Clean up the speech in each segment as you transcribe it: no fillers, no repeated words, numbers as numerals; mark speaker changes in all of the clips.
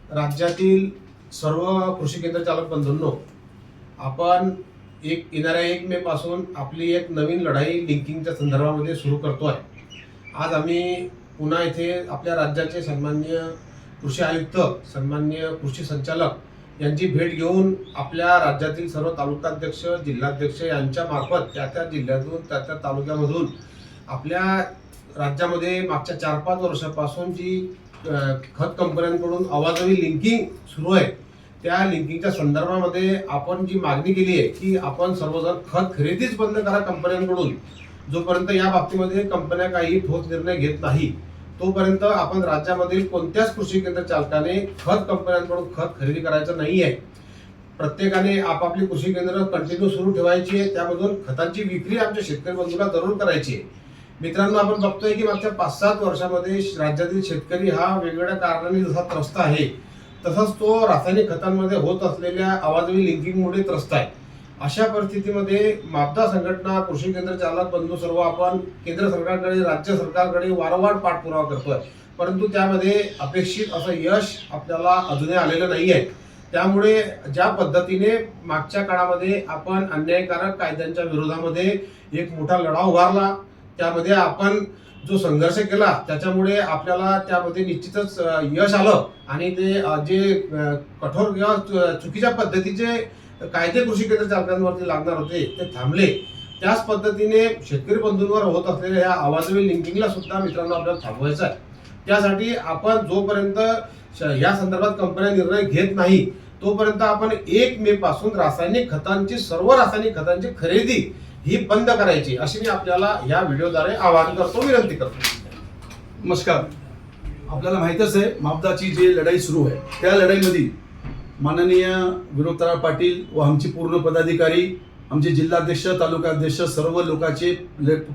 Speaker 1: राज्यातील सर्व कृषी केंद्र चालक बंधूंनो, आपण येणाऱ्या 1 मे पासून आपली एक नवीन लढाई लिंकिंगच्या संदर्भामध्ये सुरू करतो आहे। आज आम्ही पुन्हा इथे आपल्या राज्याचे सन्माननीय कृषी आयुक्त, सन्माननीय कृषी संचालक यांची भेट घेऊन आपल्या राज्यातील सर्व तालुकाध्यक्ष, जिल्हाध्यक्ष यांच्या मार्फत त्या जिल्ह्यातून त्या तालुक्यामधून आपल्या राज्यामध्ये मागच्या 4-5 वर्षापासून जी खत कंपन्यांकडून अवाजवी लिंकिंग सुरू आहे, त्या लिंकिंगच्या संदर्भामध्ये आपण जी मागणी केली आहे की आपण सर्वजण खत खरेदीच बंद करा कंपन्यांकडून। जोपर्यंत या बाबतीमध्ये कंपन्या काही ठोस निर्णय घेत नाही तोपर्यंत आपण राज्यामधील कोणत्याच कृषी केंद्र चालकाने खत कंपन्यांकडून खत खरेदी करायचं नाही आहे। प्रत्येकाने आपापली कृषी केंद्र कंटिन्यू सुरू ठेवायची आहे, त्यामधून खतांची विक्री आमच्या शेतकरी बंधूंना जरूर करायची आहे। मित्रांनो, आपण बघतोय की मागच्या 5-7 वर्षामध्ये राज्यातील शेतकरी हा वेगवेगळ्या कारणांनी जसा त्रस्त आहे, तसंच तो रासायनिक खतांमध्ये होत असलेल्या अवाजवी लिंकिंगमुळे त्रस्त आहे। अशा परिस्थितीमध्ये मापदा संघटना, कृषी केंद्र चालक बंधू सर्व आपण केंद्र सरकारकडे, राज्य सरकारकडे वारंवार पाठपुरावा करतोय, परंतु त्यामध्ये अपेक्षित असं यश आपल्याला अजूनही आलेलं नाही आहे। त्यामुळे ज्या पद्धतीने मागच्या काळामध्ये आपण अन्यायकारक कायद्यांच्या विरोधामध्ये एक मोठा लढा उभारला, त्यामध्ये आपण जो संघर्ष केला त्याच्यामुळे आपल्याला त्यामध्ये निश्चितच यश आलं आणि ते जे कठोर किंवा चुकीच्या पद्धतीचे कायदे कृषी केंद्र चालकांवरती लागणार होते ते थांबले। त्याच पद्धतीने शेतकरी बंधूंवर होत असलेल्या या अवाजवी लिंकिंगला सुद्धा मित्रांनो आपल्याला थांबवायचं आहे। त्यासाठी आपण जोपर्यंत या संदर्भात कंपन्या निर्णय घेत नाही तोपर्यंत आपण 1 मे पासून सर्व रासायनिक खतांची खरेदी ही बंद करायची, अशी मी आपल्याला या व्हिडिओद्वारे आवाहन करतो, विनंती करतो।
Speaker 2: नमस्कार। आपल्याला माहितच आहे मापदाची जी लढाई सुरू आहे त्या लढाईमध्ये माननीय विनोदराव पाटील व आमची पूर्ण पदाधिकारी, आमचे जिल्हाध्यक्ष, तालुकाध्यक्ष सर्व लोकांचे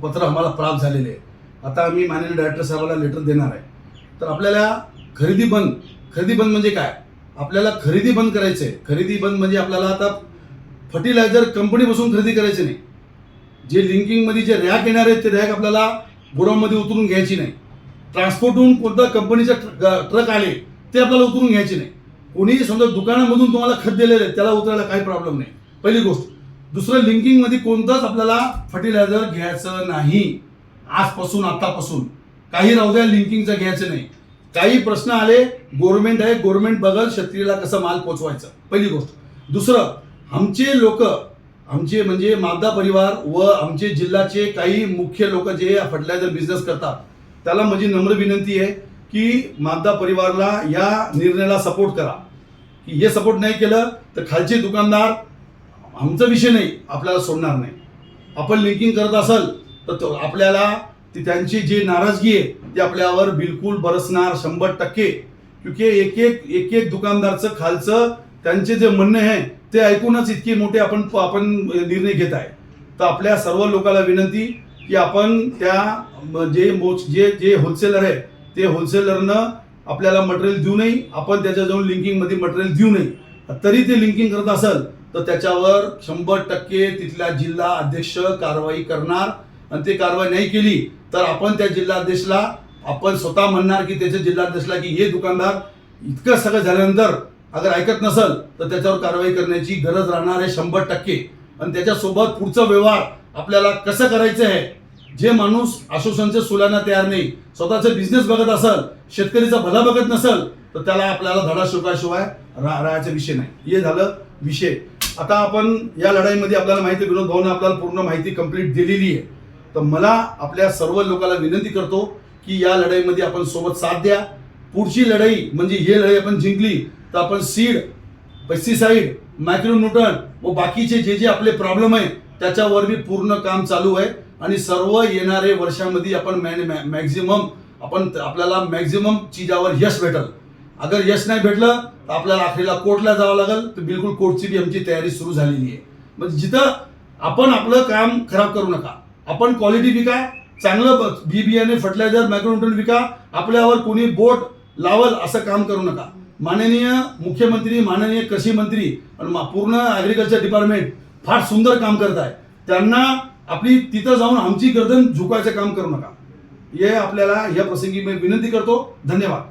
Speaker 2: पत्र आम्हाला प्राप्त झालेले आहे। आता आम्ही माननीय डायरेक्टर साहेबांना लेटर देणार आहे। तर आपल्याला खरेदी बंद म्हणजे काय? आपल्याला खरेदी बंद करायचं आहे। खरेदी बंद म्हणजे आपल्याला आता फर्टिलायझर कंपनीपासून खरेदी करायची नाही। जे लिंकिंगमध्ये जे रॅक येणार आहेत ते रॅक आपल्याला गोडाऊनमध्ये उतरून घ्यायची नाही। ट्रान्सपोर्टहून कोणत्या कंपनीचे ट्रक आले ते आपल्याला उतरून घ्यायचे नाही। कोणीही समजा दुकानामधून तुम्हाला खत दिलेलं आहे त्याला उतरायला काही प्रॉब्लेम नाही, पहिली गोष्ट। दुसरं, लिंकिंगमध्ये कोणताच आपल्याला फर्टिलायझर घ्यायचं नाही आजपासून, आतापासून काही राहू द्या, लिंकिंगचं घ्यायचं नाही। काही प्रश्न आले, गव्हर्नमेंट आहे, गव्हर्नमेंट बघल शेतकरीला कसं माल पोचवायचं, पहिली गोष्ट। दुसरं, आमचे लोक, आमचे म्हणजे मापदा परिवार व आमचे जिल्ह्याचे काही मुख्य लोक जे फर्टिलायझर बिझनेस करतात त्याला माझी नम्र विनंती आहे की मापदा परिवाराला या निर्णयाला सपोर्ट करा। की हे सपोर्ट नाही केलं तर खालचे दुकानदार, आमचा विषय नाही, आपल्याला सोडणार नाही। आपण लिंकिंग करत असाल तर आपल्याला त्यांची जी नाराजगी आहे ती आपल्यावर बिलकुल बरसणार 100%। क्योंकि एक एक दुकानदारचं खालचं त्यांचे जे म्हणणं आहे ते ऐकूनच इतके मोठे आपण निर्णय घेत आहे। तर आपल्या सर्व लोकांना विनंती की आपण त्या जे होलसेलर आहे ते होलसेलरनं आपल्याला मटेरियल देऊ नये, आपण त्याच्या जाऊन लिंकिंगमध्ये मटेरियल देऊ नये। तरी ते लिंकिंग करत असेल तर त्याच्यावर 100% तिथला जिल्हा अध्यक्ष कारवाई करणार आणि ते कारवाई नाही केली तर आपण त्या जिल्हाध्यक्षला आपण स्वतः म्हणणार की त्याच्या जिल्हाध्यक्षला की हे दुकानदार इतकं सगळं झाल्यानंतर अगर ऐकत नसेल तर त्याच्यावर कारवाई करण्याची गरज राहणार आहे 100%। आणि त्याच्यासोबत पुढचा व्यवहार आपल्याला कसं करायचं आहे, जे माणूस आश्वासनचे सोलायला तयार नाही, स्वतःचा बिझनेस बघत असेल, शेतकरीचा भला बघत नसेल तर त्याला आपल्याला धडा शिकवायशिवाय राहायचा विषय नाही। हे झालं विषय। आता आपण या लढाईमध्ये आपल्याला माहिती, विनोद भाऊने आपल्याला पूर्ण माहिती कंप्लीट दिलेली आहे। तर मला आपल्या सर्व लोकांना विनंती करतो की या लढाईमध्ये आपण सोबत साथ द्या। पुढची लढाई म्हणजे ही लढाई आपण जिंकली तर आपण सीड, पेस्टिसाइड, मायक्रोन्यूट्रन व बाकीचे जे आपले प्रॉब्लेम आहे त्याच्यावर भी पूर्ण काम चालू आहे। आणि सर्व येणारे वर्षामध्ये आपण मॅक्झिमम आपल्याला मॅक्झिमम चीजावर यश भेटल। अगर यश नाही भेटलं तर आपल्याला अखेरीला कोर्टला जावं लागेल। तर बिलकुल कोर्टची भी आमची तयारी सुरू झालेली आहे। म्हणजे जिथं आपण आपलं काम खराब करू नका, आपण क्वालिटी विका, चांगलं बियाणे, फर्टिलायझर, मायक्रोन्यूट्रन विका, आपल्यावर कोणी बोट लावल असं काम करू नका। माननीय मुख्यमंत्री, माननीय कृषी मंत्री आणि पूर्ण ॲग्रिकल्चर डिपार्टमेंट फार सुंदर काम करत आहे। त्यांना आपली तिथं जाऊन आमची गर्दन झुकवायचं काम करू नका, हे आपल्याला या प्रसंगी मी विनंती करतो। धन्यवाद।